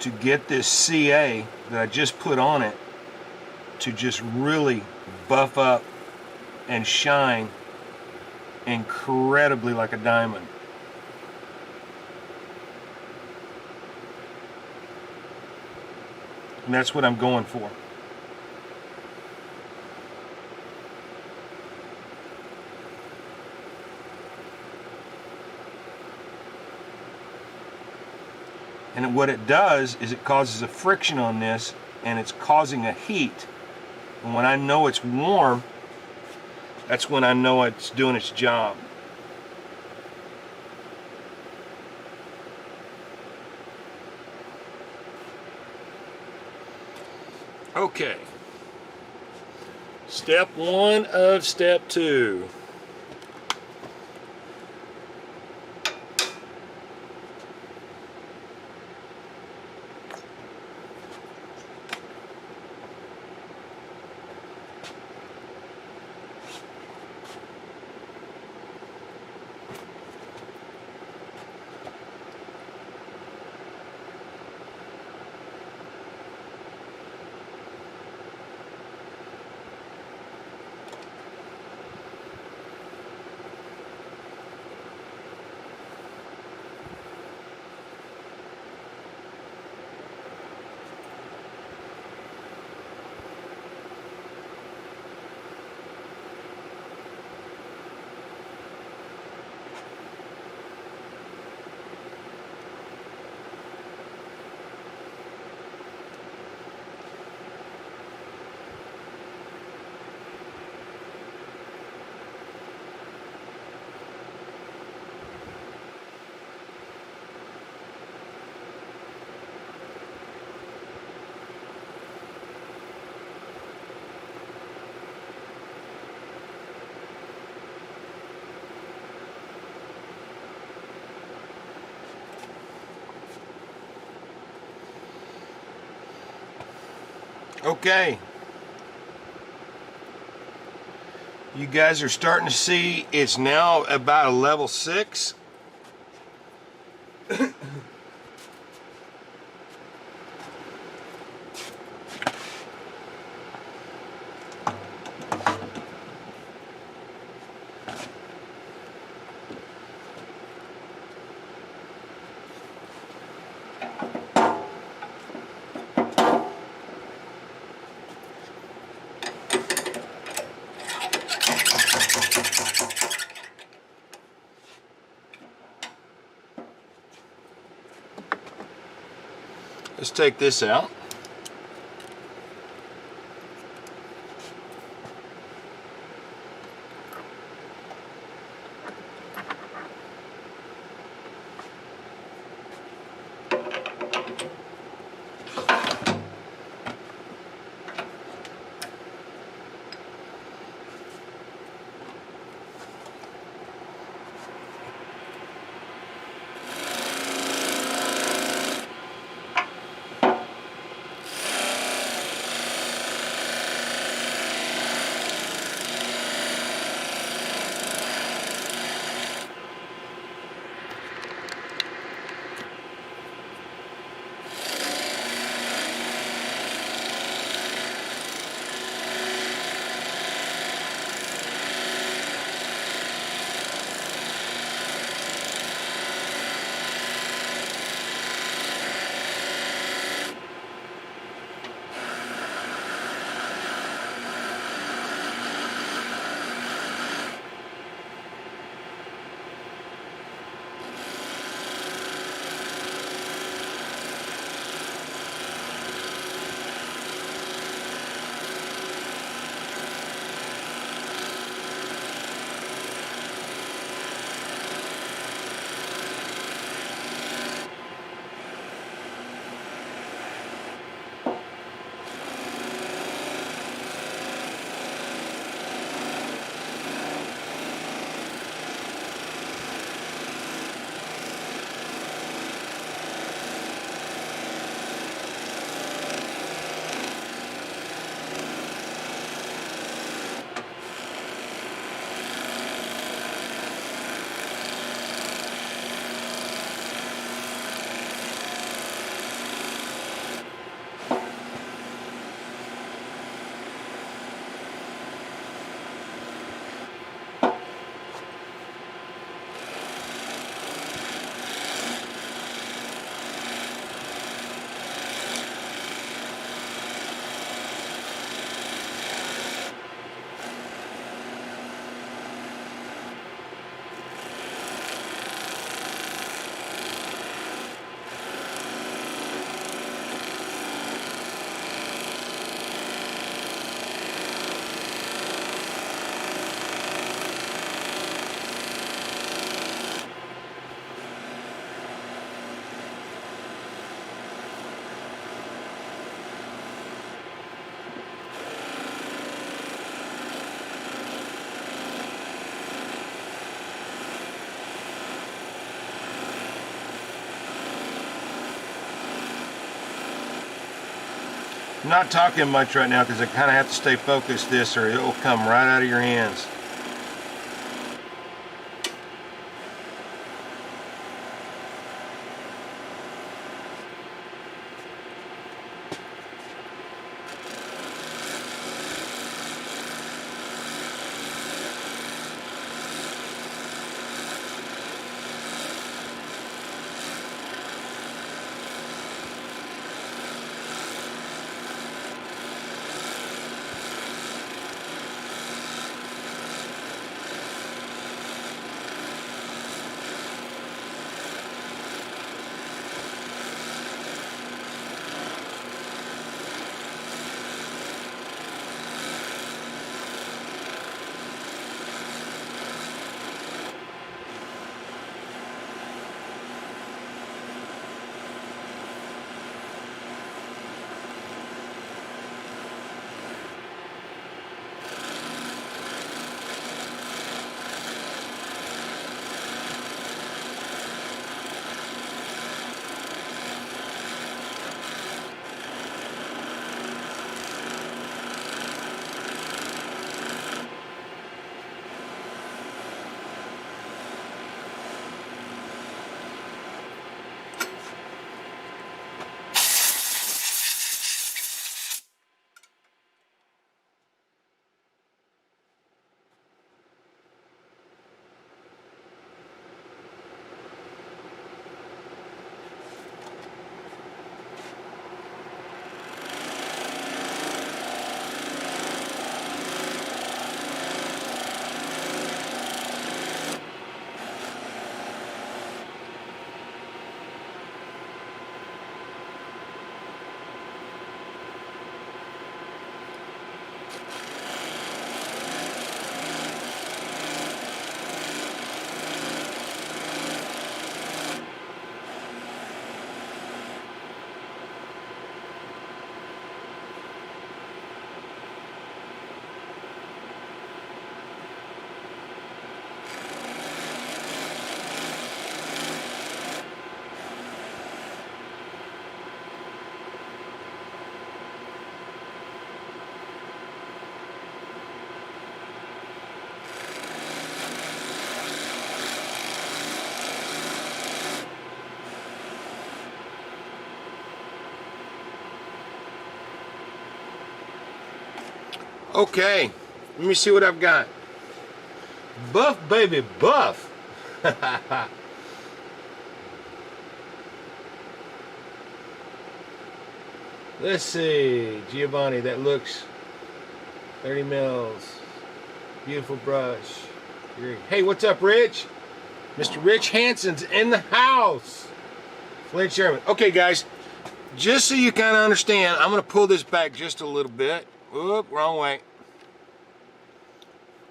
to get this CA that I just put on it to just really buff up and shine incredibly like a diamond. And that's what I'm going for. And what it does is it causes a friction on this, and it's causing a heat. And when I know it's warm, that's when I know it's doing its job. Okay. Step 1 of step 2. Okay. You guys are starting to see it's now about a level 6. Let's take this out. I'm not talking much right now because I kind of have to stay focused this or it will come right out of your hands. Okay, let me see what I've got. Buff, baby, buff. Let's see, Giovanni, that looks 30 mils. Beautiful brush. Hey, what's up, Rich? Mr. Rich Hansen's in the house. Flint Sherman. Okay, guys, just so you kind of understand, I'm going to pull this back just a little bit. Oop, wrong way.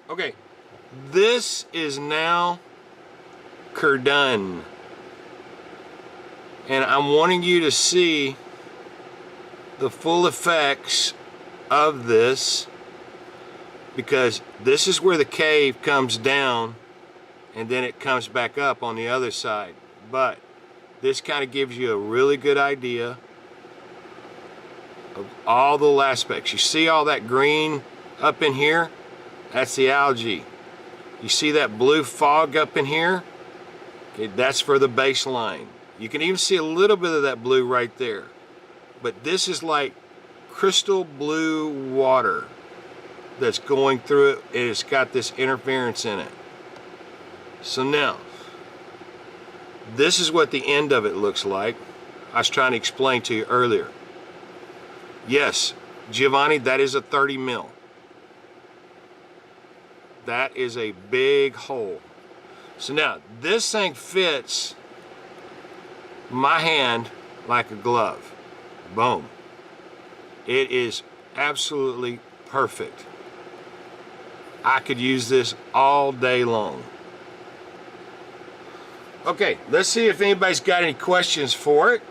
Okay, this is now done. And I'm wanting you to see the full effects of this, because this is where the cave comes down and then it comes back up on the other side. But this kind of gives you a really good idea of all the aspects. You see all that green up in here? That's the algae. You see that blue fog up in here? Okay, that's for the baseline. You can even see a little bit of that blue right there. But this is like crystal blue water that's going through it. It's got this interference in it. So now, this is what the end of it looks like. I was trying to explain to you earlier. Yes, Giovanni, that is a 30 mil. That is a big hole. So now, this thing fits my hand like a glove. Boom. It is absolutely perfect. I could use this all day long. Okay, let's see if anybody's got any questions for it.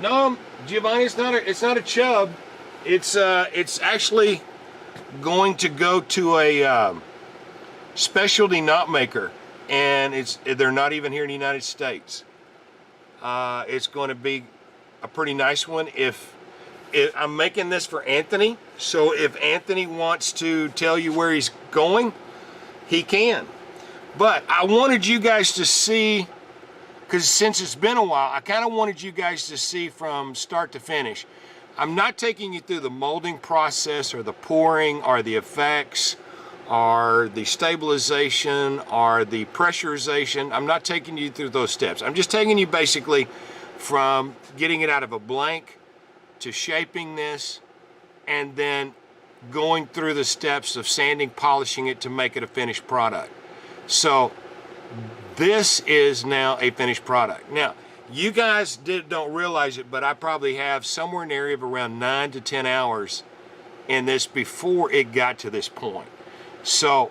No, Giovanni, it's not a chub. It's actually going to go to a specialty knot maker, and they're not even here in the United States. It's going to be a pretty nice one. If I'm making this for Anthony, so if Anthony wants to tell you where he's going, he can. But I wanted you guys to see, because since it's been a while, I kind of wanted you guys to see from start to finish. I'm not taking you through the molding process or the pouring or the effects or the stabilization or the pressurization. I'm not taking you through those steps. I'm just taking you basically from getting it out of a blank to shaping this and then going through the steps of sanding, polishing it to make it a finished product. So this is now a finished product. Now, you guys don't realize it, but I probably have somewhere in the area of around 9 to 10 hours in this before it got to this point. So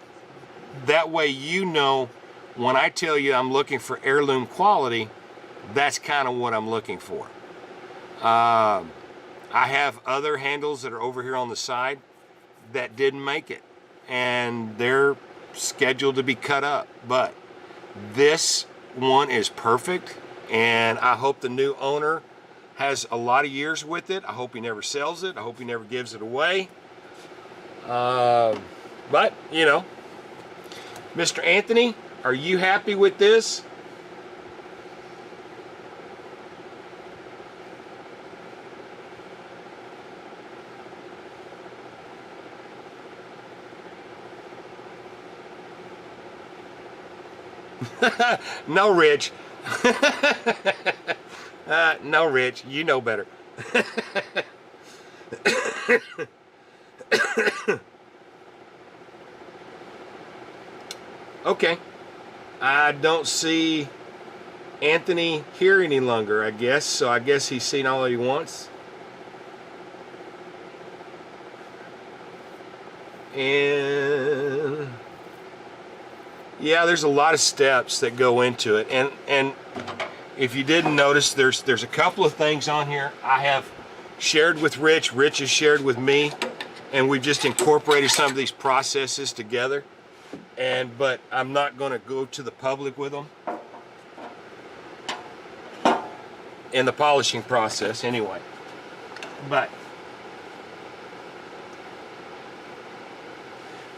that way you know when I tell you I'm looking for heirloom quality, that's kind of what I'm looking for. I have other handles that are over here on the side that didn't make it, and they're scheduled to be cut up, but this one is perfect, and I hope the new owner has a lot of years with it. I hope he never sells it. I hope he never gives it away. But, you know, Mr. Anthony, are you happy with this? No, Rich. No, Rich, you know better. Okay, I don't see Anthony here any longer, I guess, so I guess he's seen all he wants. And yeah, there's a lot of steps that go into it, and if you didn't notice, there's a couple of things on here I have shared with Rich. Rich has shared with me, and we've just incorporated some of these processes together. But I'm not going to go to the public with them in the polishing process anyway.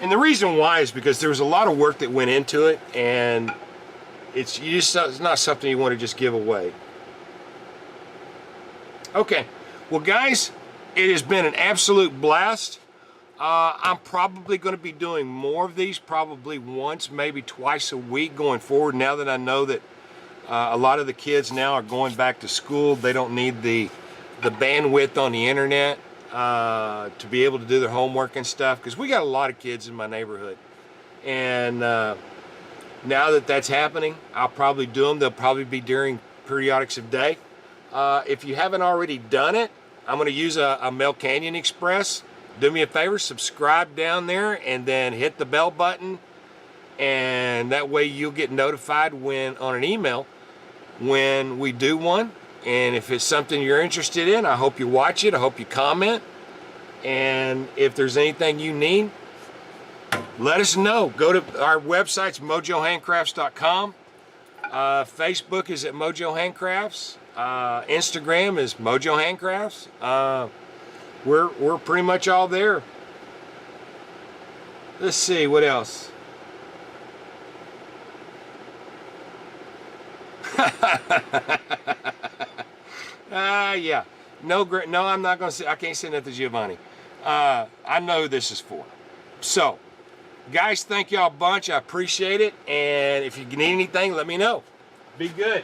And the reason why is because there was a lot of work that went into it, and it's not something you want to just give away. Okay, well guys, it has been an absolute blast. I'm probably going to be doing more of these, probably once, maybe twice a week going forward, now that I know that a lot of the kids now are going back to school. They don't need the bandwidth on the internet to be able to do their homework and stuff, because we got a lot of kids in my neighborhood. And now that that's happening, I'll probably do them. They'll probably be during periodics of day. If you haven't already done it, I'm going to use a Mel Canyon Express. Do me a favor, subscribe down there and then hit the bell button, and that way you'll get notified when on an email when we do one. And if it's something you're interested in, I hope you watch it. I hope you comment. And if there's anything you need, let us know. Go to our website's mojohandcrafts.com. Facebook is at Mojo Handcrafts. Instagram is Mojo Handcrafts. We're pretty much all there. Let's see, what else? Yeah. No, I'm not going to say, I can't send that to Giovanni. I know who this is for. So, guys, thank y'all a bunch. I appreciate it. And if you need anything, let me know. Be good.